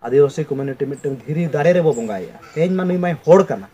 आदिवासी community मिट्टन धीरी दारे रे बो बंगाया तेज मा नुई माय होड़ कना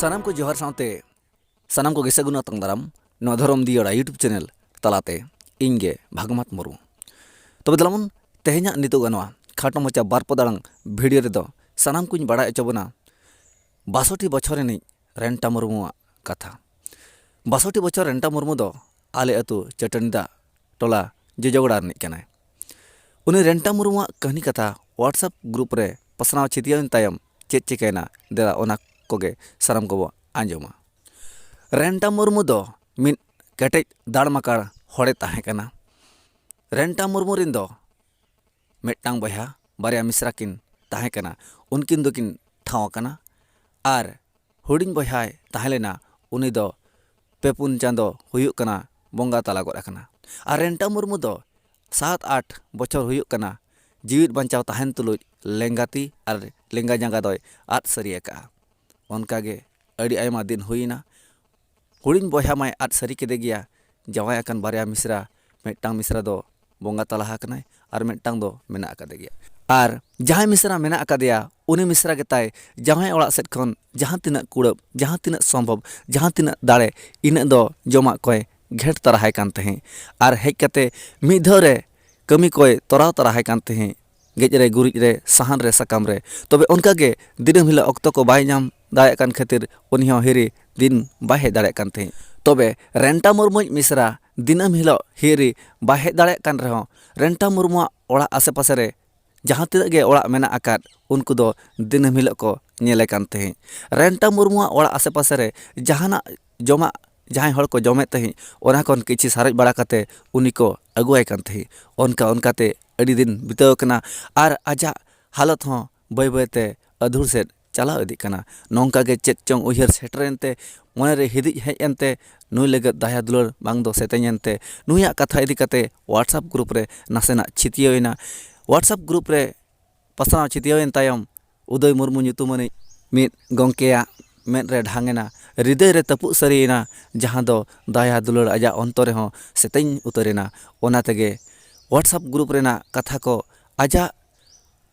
सानाम को जोहार सावते सानाम को गेसे गुना तंगदाराम नवा धरम दियोड़ा यूट्यूब चैनल तलाते इंगे भागमत मुरु तबे दलामन तेहेन्या नितोग नवा खाटो मचा बार पदारंग भिडियो रेदो सानाम कुछ बड़ा एचोबना 62 बछर रिनी रेंटा मुर्मुआ कथा 62 बछर रेंटा मुर्मु दो आले अतु चटनिदा टोला जेजोगड़ा रिनी कनाय उनी रेंटा मुर्मुआ कहानी कथा व्हाट्सएप ग्रुप रे पसनाव छितियान तायम चेक चिकैना देला ओना कोगे साराम को आंजोमा रेंटा मुर्मु दो मिन केटेज दाड़माकार होड़े ताहे कना रेंटा मुर्मु रिन दो मेटांग बया बारिया मिश्रा किन ताहे कना उनकिन दोकिन ठाव कना आर हुडिंग बयाय ताहेलेना उनी दो पेपुन चांदो हुयुक कना बोंगा तला गोड़ कना आर रेंटा मुर्मु दो 7-8 बछर हुयुक कना जीवित बंचाव ताहेन तुलुज लेंगाती आर लेंगा जांगा दोय आद सरिया का उनकागे अड़ी आयमा दिन हुईना हुडिंग बया माय आद सरी केदे गिया जवाय अकन बारिया मिश्रा मेटांग मिश्रा दो बोंगा तलाहा कनाय आर मेटांग दो मेना अकादे गिया आर जहां मिश्रा मेना अकादेया उनी मिश्रा गेताय जहां ओड़ा सेट खन जहां तिना कुड़ब जहां तिना संभव जहां तिना दाड़े इना दो जमा कोय घेट तराहाय कान तहे आर हेज कते मिद धरे कमी कोय तराव तराहाय कान तहे गेज रे गुरिज रे साहान रे सकाम रे तबे उनकागे दिनम हिला ऑक्तो को बाय नाम दाया कान खातिर उनी हो हिरी दिन बाय हेज दाड़े कान तहे तबे रेंटा मुर्मु मिश्रा दिनम हिला हिरी बाय हेज दाड़े कान रहो रेंटा मुर्मुआ ओड़ा आसे पासे रे जहां तिना गे ओड़ा मेना आकाद उनको दो दिनम हिला को नेले कान तहे रेंटा मुर्मुआ ओड़ा आसे पासे रे जहाना जमा जहां हड़ को जमे तहे ओना कोन किछि सारज बड़ा कते उनी को अगुआय कान तहे ओनका ओनकाते अड़ी दिन बिताव कना आर आजा हालत हो बय बयते अधूर से चला इदी कना नोंका गे चेक चोंग उहर सेटरेनते मने रे हिदि हेज एनते नुई लगत दाया दुलर बांग दो सेतेñente नुया कथा इदी कते व्हाट्सएप ग्रुप रे नासेना छितियोइना व्हाट्सएप ग्रुप रे पसना छितियोइन तायम उदय मुर्मु nyutumani मित गंकेया मेन रे ढांगेना हृदय रे तपु सरीना जहां दो दाया दुलर आजा अंतर रे हो सेतेñ उतरेना ओना तेगे व्हाट्सएप ग्रुप रेना कथा को आजा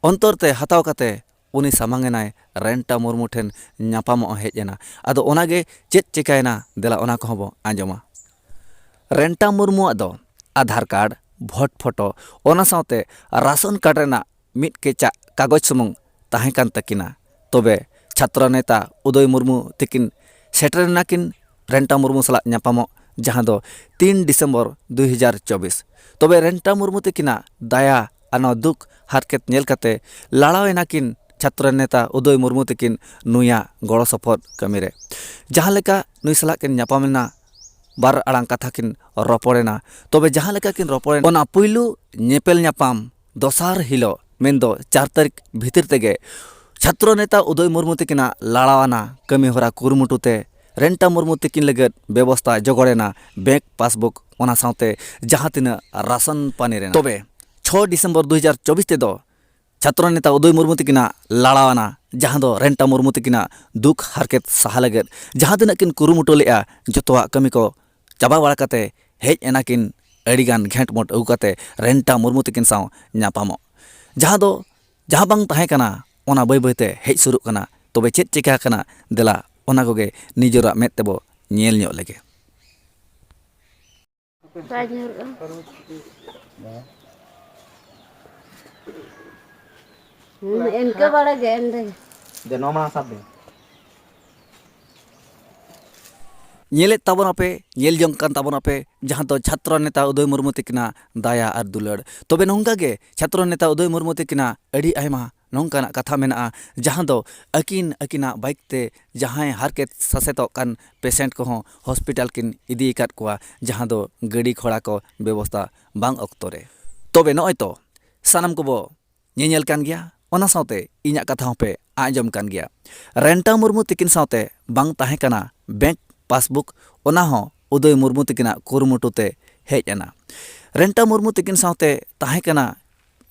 अंतर ते हताव कते उनी सामांगेनाय रेंटा मुर्मु ठेन न्यापामो हेजना आदो ओनागे चेक चिकायना देला ओना को हबो आंजोमा रेंटा मुर्मु दो आधार कार्ड भोट फोटो ओना सावते राशन कार्ड रेना मिट केचा कागज सुमुंग ताहे कान तकिना तबे छात्र नेता उदय मुर्मु तकिन सेटरना किन रेंटा मुर्मु सला न्यापामो जहां दो 3 डिसेम्बर 2024 तबे रेंटा मुर्मु तकिना दाया आनो दुख हारकेत नेल कते लाड़ावेना किन छात्र नेता उदय मुर्मु तकिन नुया गड़ो सपोर्ट कमी रे जहां लेका नुई सला किन न्यापामेना बार आड़ांग कथा किन रोपड़ेना तबे जहां लेका किन रोपड़े ओना पुइलु नेपेल न्यापाम दोसार हिलो मेनदो 4 तारीख भीतर तेगे छात्र नेता उदय मुर्मु तकिना लाड़ावाना कमी होरा कुरुमुटुते रेंटा मुर्मु तकिन लगत व्यवस्था जगड़ेना बैंक पासबुक ओना सावते जहां तिना राशन पानी रेना तबे 6 डिसेम्बर 2024 ते दो छात्र नेता उदय मुर्मु तकिना लाड़ावाना जहां दो रेंटा मुर्मु तकिना दुख हारकेत सहा लगत जहां तिना किन कुरुमुटु लेआ जतवा कमी को चाबा बाड़ा कते हेज एना किन अड़ीगान घेंट मोट अगु कते रेंटा मुर्मु तकिन साव न्यापामो जहां बांग ताहे कना ओना बय बयते हेज सुरुक कना तबे चेक चिका कना देला ओना कोगे निजरा मेत तेबो नेल ᱧᱚᱜ लेगे इनके बड़ा गेंद दे नोमा साबे नेलेत ताबोन आपे नेल जंग कान ताबोन आपे जहां दो छात्र नेता उदय मुर्मु तकिना दाया आर दुलड़ तबे नोंगा गे छात्र नेता उदय मुर्मु तकिना अड़ी आयमा नोंकाना कथा मेना जहां दो अकिना बाइक ते जहां हारकेत ससेतो कान पेशेंट को हॉस्पिटल किन इदी काट कोआ जहां दो गाड़ी घोड़ा को व्यवस्था बांग अक्तो रे तबे नॉय तो सानाम को बो ñeñel kan gया ओना सावते इñाग कथा होपे आंजम कान गया रेंटा मुर्मू तिकिन सावते बांग ताहे कना बैंक पासबुक ओना हो उदय मुर्मू तिकिना कुरुमुटुते हेज एना रेंटा मुर्मू तिकिन सावते ताहे कना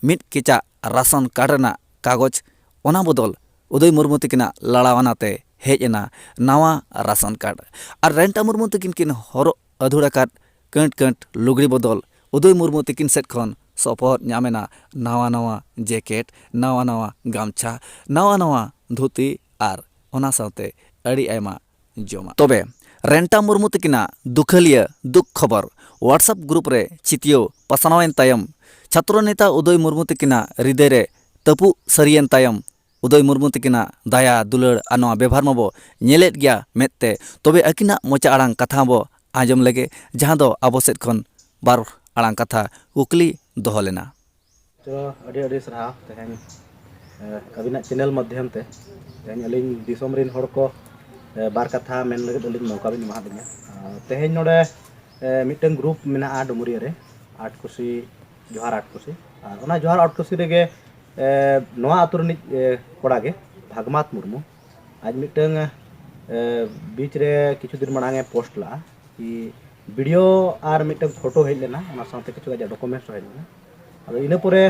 मिट किचा राशन कार्ड रना कागज ओना बदल उदय मुर्मू तिकिना लड़ावानाते हेज एना नावा राशन कार्ड और रेंटा मुर्मू तिकिन किन हरो अधूरा कार्ड कंट कंट लुगड़ी बदल उदय मुर्मू तिकिन सेट खन सपोर्ट नामेना नावा नावा जैकेट नावा नावा गामछा नावा नावा धुती और ओना सावते अड़ी आयमा जमा तबे रेंटा मुर्मू तिकिना दुखलिया दुख खबर व्हाट्सएप ग्रुप रे चितियो पसनावेन तायम छात्र नेता उदय मुर्मू तिकिना हृदय रे तपु सरियन तायम उदय मुर्मू तिकिना दया दुलड़ आ नवा व्यवहार माबो नेलेत गया मेते तबे अकिना मोचा आड़ांग कथा बो आंजम लगे जहां दो आबो सेट खन बार आड़ांग कथा कुकली दोहो लेना चलो अड़ी अड़ी सराह तेहन अबिना चैनल माध्यम ते तेहन अलिंग दिसोम रिन हड़ को बार कथा मेन लगे अलिंग मौका बिन एमा दिया तेहन नोडे मिटन ग्रुप मेना डुमरिया रे आठ कुसी जोहार आठ कुसी और ओना जोहार आठ कुसी रेगे नोआ आतुर नि कोड़ा गे भागमात मुर्मू आज मिटन बीच रे किछु दिन मांगे पोस्ट ला कि वीडियो और मिटन फोटो हेज लेना ओना साथे किछु गाजा डॉक्यूमेंट्स हेज लेना अदो इना परे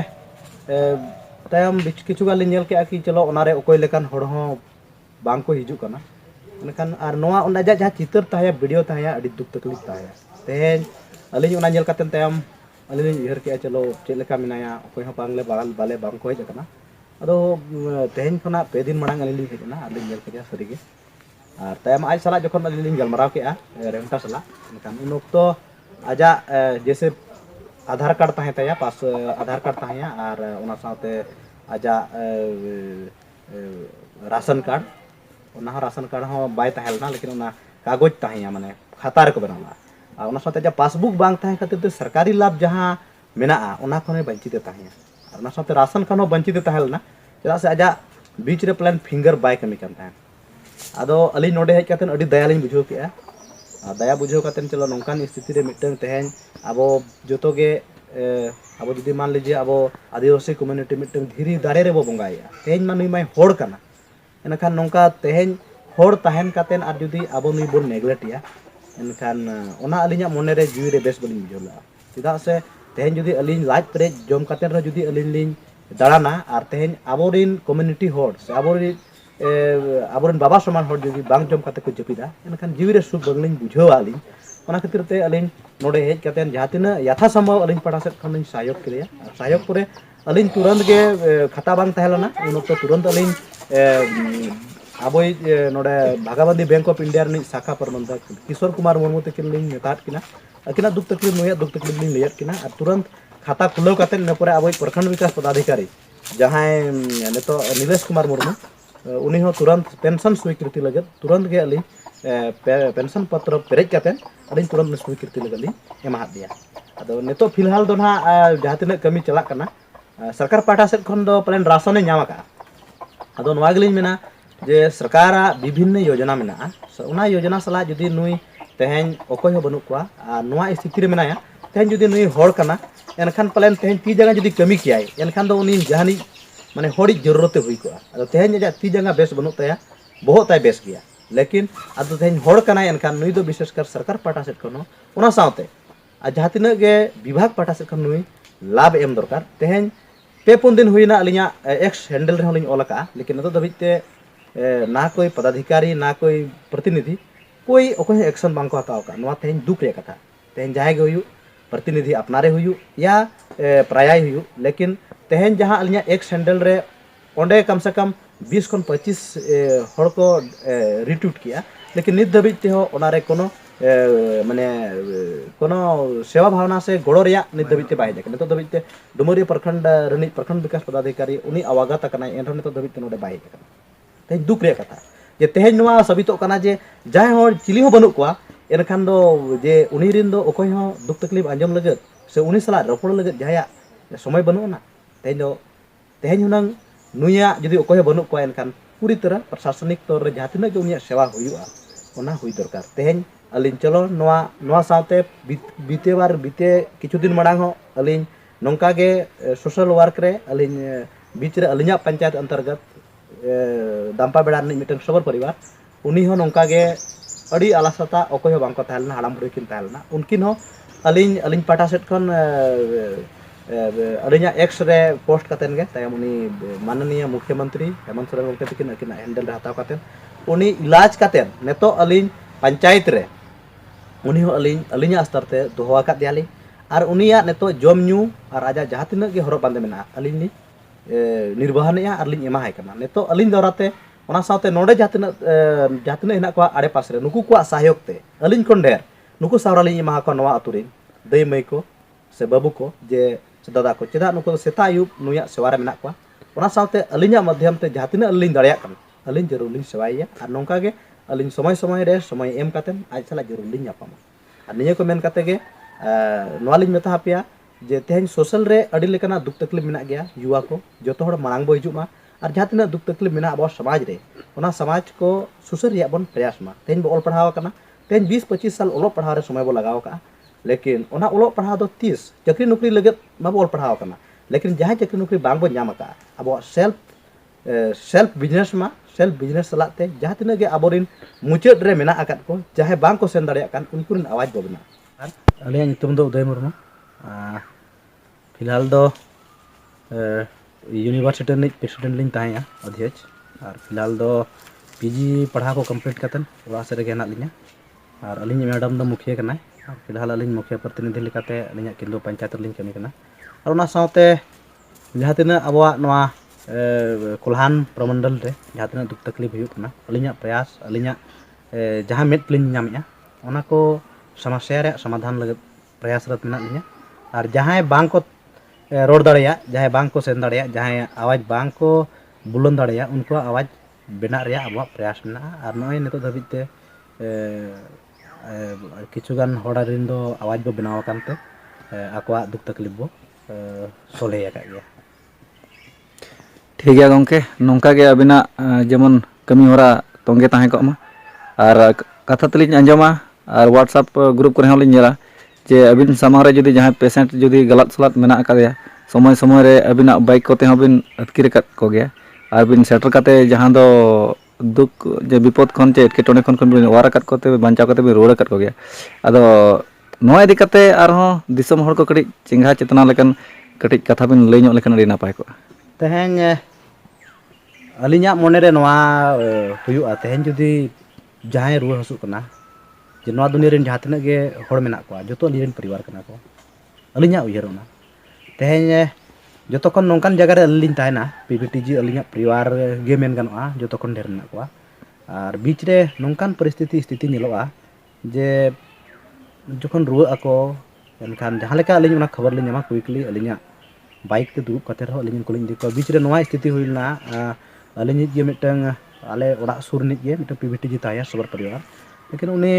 तायम बीच किछु गाल नेल के कि चलो ओनारे ओकोय लेकान हड़ हो बांग को हिजु कना एनखान और नोआ ओना जहाँ चितर ताया वीडियो ताया अड़ी दुख तकलीफ ताया तेहन अलिंग ओना नेल कातेन तायम अलिंग उहर के चलो चेद लेका मिनाया ओकोय हो बांगले बाले बांग को हेज कना अदो तेहन खना पे दिन मांग अलिंग हेज ना अलिंग नेल के सरीगे और तायम आज साला जखन अलिंग गलमराव के रेंटा साला एनखान उन ओक्तो आजा जैसे आधार कार्ड ताहे ताया पास आधार कार्ड ताया और ओना साथे आजा राशन कार्ड ओना राशन कार्ड हो बाय ताहेलना लेकिन ओना कागज ताया माने खाता रे को बनाला और ओना साथे जा पासबुक बांग ताहे खातिर ते सरकारी लाभ जहां मेना ओना खने बंचिते ताया और ओना साथे राशन कार्ड हो बंचिते ताहेलना चला से आजा बीच रे प्लान फिंगर बाय कमी कान ताया आदो अली नोडे हेज कातेन अडी दया लिन बुझो के दया बुझो कातेन चलो नोंकान स्थिति रे मिटन तेहन अब जोतो गे अब जुदी मान लीजिए अब आदिवासी कम्युनिटी मिटन धीरी दारे रे बो बंगाया तेहन मा नुई माय होड़ कना एनखान नोंका तेहन होड़ ताहेन कातेन आर जुदी अब नुई बोन नेग्लेक्टिया एनखान ओना अलिया मोने रे जीवी रे बेस बलिन बुझोला चिदा से तेहन जुदी अलिन लाज प्रेज जम कातेन रे जुदी अलिन लिन दाड़ाना और तेहन आबोरिन कम्युनिटी होड़ से आबोरिन बाबा समान होड़ जुदी बांग जम काते को जपिदा एनखान जीवी रे सुख बंगलिन बुझोवा अलिन ओना खातिर ते अलिन नोडे हेज कातेन जहाँ तिना यथा संभव अलिन पढ़ा सेट खन सहयोग के सहयोग करे अलिन तुरंत गे खाता बांग ताहेलना उन ओक्तो तुरंत अलिन आबोई नोडे भागाबंदी बैंक ऑफ इंडिया रनी शाखा प्रबंधक किशोर कुमार मुर्मू तकिन लिन नेतात किना अकिना दुख तकलीफ नुया दुख तकलीफ लिन लेयत किना और तुरंत खाता खुलाव कातेन इन परे आबोई प्रखंड विकास पदाधिकारी जहाँ नेतो नीलेश कुमार मुर्मू उनी हो तुरंत पेंशन स्वीकृति लगे तुरंत गे अलिन पेंशन पत्र पेरेज कातेन अलिन तुरंत स्वीकृति लगे लिन एमा दिया अदो नेतो फिलहाल दो ना जहाँ तिना कमी चला कना सरकार पाटा सेट खन दो प्लान राशन ᱧᱟᱢ ᱟᱠᱟ अदो नोवा गेलिन मेना जे सरकार विभिन्न योजना मेना ओना योजना सला जुदी नुई तेहन ओकोय हो बनु कोआ नोवा स्थिति रे मेनाया तेहन जुदी नुई होड़ कना एनखान प्लान तेहन ती जगह जुदी कमी कियाय एनखान दो उनी जहानी माने होड़ी जरूरत हुई कोआ अदो तेहन जा ती जगह बेस बनु ताया बहुत ताय बेस गया लेकिन अदो तेहन होड़ कना एनखान नुई दो विशेषकर सरकार पाटा सेट खनो ओना सावते जहाँ तिना गे विभाग पाटा सेट खन नुई लाभ एम दरकार तेहन पे पुन दिन हुईना अलिया एक्स हैंडल रे होलिन ऑल का लेकिन नतो दबिते ना कोई पदाधिकारी ना कोई प्रतिनिधि कोई ओकोय एक्शन बांग को हताव का नोवा तेहन दुख रे कथा तेहन जाय गे हुयु प्रतिनिधि अपनारे हुयु या प्रायाय हुयु लेकिन तेहन जहाँ अलिया एक्स हैंडल रे ओंडे कम से कम 20 खन 25 हड़ को रिट्वीट किया लेकिन नित दबिते हो ओनारे कोनो माने कोनो सेवा भावना से गड़ो रिया नित दबिते बाय जाके नित दबिते डुमरिया प्रखंड रनी प्रखंड विकास पदाधिकारी उनी अवागत कना एन नित दबिते नोडे बाय जाके तेहन दुख रे कथा जे तेहन नोवा सबितो कना जे जाय हो चिली हो बनु कोआ एनखान दो जे उनी रिन दो ओकोय हो दुख तकलीफ आंजम लगत से उनी सला रपड़ लगत जहाया समय बनु ना तेहन हुनंग नुया जुदी ओकोय हो बनु कोआ एनखान पूरी तरह प्रशासनिक तौर रे जहाँ तिना के उनिया सेवा हुयुआ ओना हुई दरकार तेहन अलिन चलो नोवा साथे बीते बार बीते किछु दिन मांग हो अलिन नौका गे सोशल वर्क रे अलिंग बीच रे अलिंगा पंचायत अंतर्गत दाम्पा बेड़ा मिटन सबर परिवार उनी हो नौका गे अड़ी आलासता अकोय हो बांको तहलना हाड़ाम बुढ़ी किन तहलना उनकिन हो अलिंग अलिंग पाटा सेट खन अलिंगा एक्स रे पोस्ट कतेन गे तायम उनी माननीय मुख्यमंत्री हेमंत सोरेन गomke तकिन अकिन हैंडल रे हताव कतेन उनी इलाज कतेन नेतो अलिंग पंचायत रे उनी हो अलिंगा स्तर ते दोहो आकाद दियाली और उनिया नेतो जम न्यू और आजा जहाँ तिना गे हरब बांदे मेना अलिंग नि निर्वहनेया और लिंग एमा है कना नेतो अलिंग दौराते ओना साथे नोडे जहाँ तिना हिना को आड़े पास रे नुकु को सहयोग ते अलिंग कोन ढेर नुकु सावरालिंग एमा को नवा अतुरिन दई मई को से बाबू को जे दादा को चेदा नुकु सेता आयुब नुया सेवारे मेना को ओना साथे अलिंगा माध्यम ते जहाँ तिना अलिंग दाड़िया कन अलिंग जरूर लिंग सेवाइया और नौका गे अलिंग समय समय रे समय एम कातेन आज साला जरूर लिंग नापामा और निये को मेन काते गे नवालिंग मेता हापिया जे तेहन सोशल रे अड़ी लेकना दुख तकलीफ मेना गया युवा को जोतो हड़ मांग बो हिजुमा और जहाँ तिना दुख तकलीफ मेना अब समाज रे ओना समाज को सुसर रिया बन प्रयास मा तेहन बो ऑल पढ़ाव कना तेहन 20-25 साल ओलो पढ़ाव रे समय बो लगाव का लेकिन ओना ओलो पढ़ाव दो 30 चाकरी नौकरी लगत मा बो ऑल पढ़ाव कना लेकिन जहाँ चाकरी नौकरी बांग बो ᱧᱟᱢ का अब सेल्फ बिजनेस सलाते जहाँ तिना गे अबोरिन मुचाद रे मेना आकाद को जहाँ बांग को सेन दाड़िया कान उनकुन आवाज बो बना अलिया नितुम दो उदय मुर्मू फिलहाल दो यूनिवर्सिटी नि प्रेसिडेंट लिंग ताया अध्यक्ष और फिलहाल दो पीजी पढ़ा को कंप्लीट कतन ओरा से रेगे हेना लिया और अलिंग मैडम दो मुखिया कना फिलहाल अलिंग मुखिया प्रतिनिधि लेकाते अलिंग केंद्र पंचायत लिंग कमी कना और ओना साथे जहाँ तिना अबवा नवा कोल्हान प्रमंडल रे जहाँ तिना दुख तकलीफ हुई कना अलिंग प्रयास अलिंग जहाँ मेट लिंग नामिया ओना को समस्या रे समाधान लगे प्रयासरत मेना लिया और जहाँ बांग को रोड दाड़िया जहाँ बांग को सेन दाड़िया जहाँ आवाज बांग को बुलंद दाड़िया उनको आवाज बेना रे अब प्रयास मेना और नय नितो धाबिते किछुगान होड़ारिन दो आवाज बो बनाव कानते आकवा दुख तकलीफ बो सोले आका गया ठीक है गंके नौका गे अबिना जेमन कमी होरा तोंगे ताहे को मा और कथा तलिन अंजमा और व्हाट्सएप ग्रुप को होलिन नेला जे अबिन सामांग रे जुदी जहां पेशेंट जुदी गलत सलत मेना आकादया समय समय रे अबिना बाइक कोते हबिन अतकिर कत को गया और बिन सेटर काते जहां दो दुख जे विपद खन चे एटकेटोने खन बिन वार कत कोते बांचा कोते बिन रोड कत को गया अदो नोय इदी काते आरहो दिसम हर को कड़ी चिंगा चेतना लेकन कटी कथा बिन लई ᱧᱚᱜ लेकन अड़ी नापाय को तेहेन अलिंगा मोने रे नवा हुयुआ तेहेन जुदी जहां रुआ हसु कना जे नवा दुनिया रेन जहां तिना गे हड़ मेना को जोतो अलिरेन परिवार कना को अलिंगा उयहरोना तेहेन जोतो खन नोंकान जगह रे अलिंग तायना पीबीटीजी अलिंगा परिवार गे मेन गनोआ जोतो खन ढेर मेना को और बीच रे नोंकान परिस्थिति स्थिति नेलोआ जे जोखन रुआ को एनखान जहां लेका अलिंग उना खबर लिंग मा क्विकली अलिंगा बाइक ते दुब कते रहो अलिंग कोलिंग दिको बीच रे नवा स्थिति हुइलना अलिंग गे मिटंग आले ओड़ा सुर निज गे मिटंग पीबीटीजी ताया सबर परिवार लेकिन उनी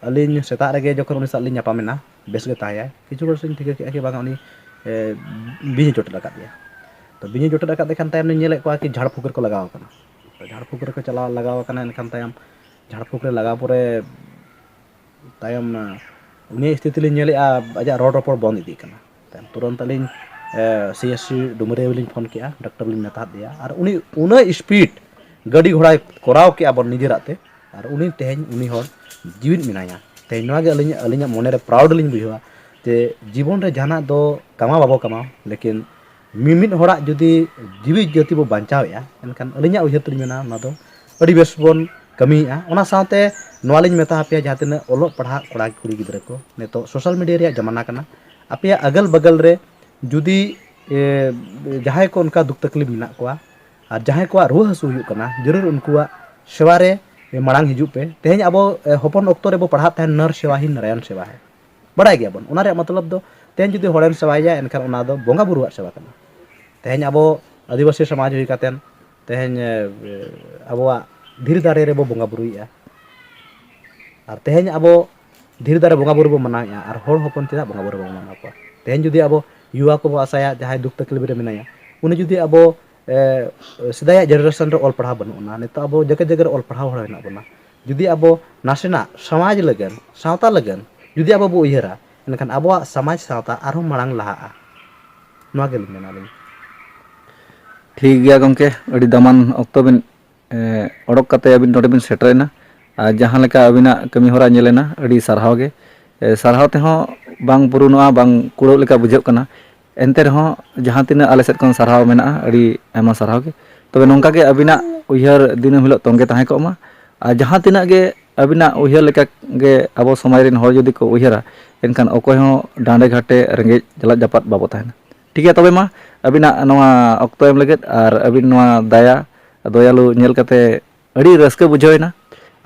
अलिंग सेता रेगे जखन उनी सालिंग ᱧᱟᱯᱟᱢᱮᱱᱟ बेस गे ताया किछु वर्षिन ठीक के के बागा उनी बिनी जोट लगा दिया तो बिनी जोट लगा देखान तायम ने नेले को कि झाड़ फुकर को लगाव कना तो झाड़ फुकर को चला लगाव कना एनखान तायम झाड़ फुकर लगाव परे तायम उनी स्थिति लिन नेले आजा रोड रोड बंद इदी कना तायम तुरंत लिन सीएससी डुमरे लिन फोन किया डॉक्टर लिन मेता दिया और उनी उना स्पीड गाड़ी घोड़ा कराव के अब निजेराते और उनी तेहन उनी हर जीवित मिनाया तेहन नवा गे अलिंग अलिंग मोने रे प्राउड लिन बुझवा जे जीवन रे जाना दो कमा बाबो कमा लेकिन मिमित होड़ा जुदी जीवी जाति बो बांचावेया एनखान अलिंगा उयहर तलिन मेना ना दो अड़ी बेस बोन कमीया ओना साथे नवा लिन मेता हापिया जहां तिना ओलो पढ़ा कोड़ा कुड़ी गिदरा को नेतो सोशल मीडिया रे जमाना कना आपिया अगल बगल रे जुदी जहां को उनका दुख तकलीफ मेना कोआ और जहां को रुआ हसु हुयु कना जरूर उनकुआ सेवा रे मांग हिजु पे तेहन अब हपन ऑक्टो रे बो पढ़ा तहन नर सेवा ही नारायण सेवा है बड़ा गया बन ओना रे मतलब दो तेहन जुदी होड़ेन सेवाया एनखान ओना दो बोंगा बुरुआ सेवा कना तेहन अब आदिवासी समाज हुई कातेन तेहन अबवा धीर दारे रे बो बोंगा बुरुइया और तेहन अब धीर दारे बोंगा बुरु बो मनाया और होड़ हपन चेदा बोंगा बुरु बो मना को तेहन जुदी अब युवा को बो आसाया जहां दुख तकलीफ रे मेनाया उनी जुदी अब सिदाया जनरेशन रे ऑल पढ़ा बनुना नेता अब जगह जगह ऑल पढ़ा होना बना जुदी अब नासेना समाज लगन सावता लगन जुदी अब बो उयहरा enkan abuak samaj sawta arhum marang laha noa gelin menalin. ठीक गया गमके अड़ी दामान अक्तो बिन ओडक कते अबिन नोडे बिन सेटरेना आ जहां लेका अबिना कमी होरा नेलेना अड़ी सारहाव गे सारहाव ते हो बांग पुरुनोआ बांग कुड़ो लेका बुझाव कना एनते रहो जहां तिना आले सेट कोन सारहाव मेना अड़ी आयमा सारहाव गे तबे नोंका गे अबिना उयहर दिनम हिलो तोंगे ताहे कोमा आ जहां तिना गे अबिना उयहर लेका गे अबो समाज रिन हर जदि को उयहरा एनखान अकोय हो डांडे घाटे रेंगे जला जापात बाबो ताहेना ठीक है तबे मा अबिना नवा अक्तो एम लगेद आर अबिन नवा दाया दयालु नेल कते अड़ी रस्के बुझावना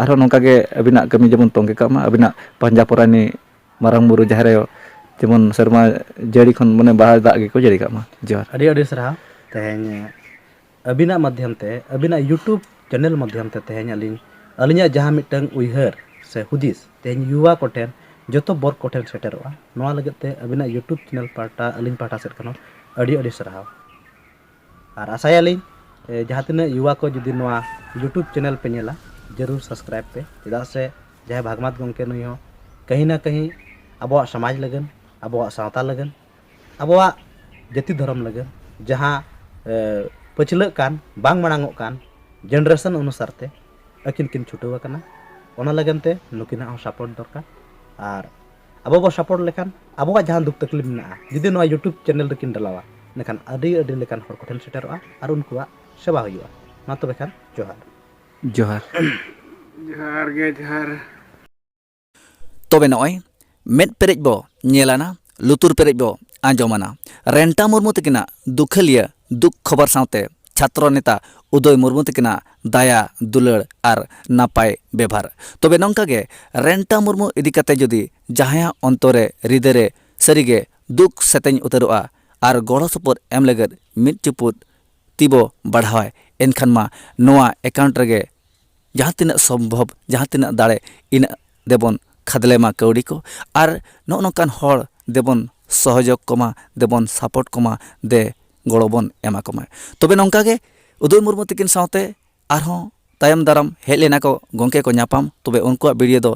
आरो नोंका गे अबिना कमी जेमन तोंगे कामा अबिना पंजा परानी मारांग बुरु जहरे जेमन शर्मा जड़ी खन मने बाहर दाग गे को जड़ी कामा जोहार अड़ी अड़ी सरहा तेहेन अबिना माध्यम ते अबिना यूट्यूब चैनल माध्यम ते तेहेन अलिnya जहां मिटंग उयहर से हुदिस तेहेन युवा कोठेन जतो बर कोठेन सेटेरोआ नोआ लगत ते अबिना यूट्यूब चैनल पाटा अलिन पाटा सेट कनो अड़ी अड़ी सरहाव और आशायालिन जहाँ तीना युवा को जुदी नोआ यूट्यूब चैनल पे नेला जरूर सब्सक्राइब पे चेदा से जहाँ भागमात गंके नुई हो कहीं ना कहीं अबोआ समाज लगन अबोआ सावता लगन अबोआ जाति धर्म लगन जहाँ पछलक कान बांग मांगोग कान जनरेशन अनुसार ते अकिन किन छुटवा कना ओना लगन ते नुकिना हो सपोर्ट दरकार और अब बो सपोर्ट लेखान अब जहाँ दुख तकलीफ में जुदी नोआ यूट्यूब चैनल रेकिन डलावा नेखान अड़ी अड़ी लेकान हर कोठेन सेटेरोआ और उनकुआ सेवा हुआ मा तबे खान जोहार जोहार जोहार गे जोहार तबे नय मेद पेरेज बो नेलाना लुतुर पेरेज बो आंजमाना रेंटा मुर्मू तकिना दुखलिया दुख खबर सावते छात्र नेता उदय मुर्मू तकिना दाया दुलड़ और नापाय बेभार तबे नौका गे रेंटा मुर्मू इदी कते जदि जहाया अंतरे हृदय सारिगे दुख सेतेñ उतरोआ और गड़ो सपोर्ट एम लगत मिट चुपुत तीबो बढ़ावाय एनखान मा नोआ एकाउंट रेगे जहाँ तिना सम्भव जहाँ तिना दाड़े इन देबन खादले मा कौड़ी को और नौकान हर देबन सहयोग कमा देबन सपोर्ट कमा दे गड़बन एमा कमा तबे नौका गे उदय मुर्मू तकिन सावते आरहों तायम दाराम हेज लेना को गंके को नापाम तबे उनकुआ वीडियो दो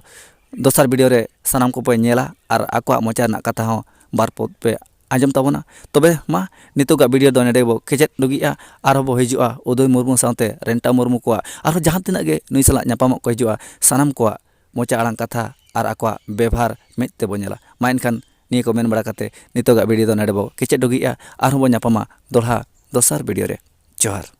दोसर वीडियो रे सानाम को पे नेला और आकुआ मोचा ना कथा हो बार पद पे आजम ताबोना तबे मा नितोगा वीडियो दो नेडे बो केचेत दुगिया आरो बो हिजुआ उदय मुर्मू सावते रेंटा मुर्मू को आरो जहां तिना गे नुई सला नापाम को हिजुआ सानाम को मोचा आड़ांग कथा और आकुआ व्यवहार मेते बो नेला मा एनखान निये को मेन बड़ा कते नितोगा वीडियो दो नेडे बो केचेत दुगिया आरो बो नापामा दोहा दोसर वीडियो रे जोहार।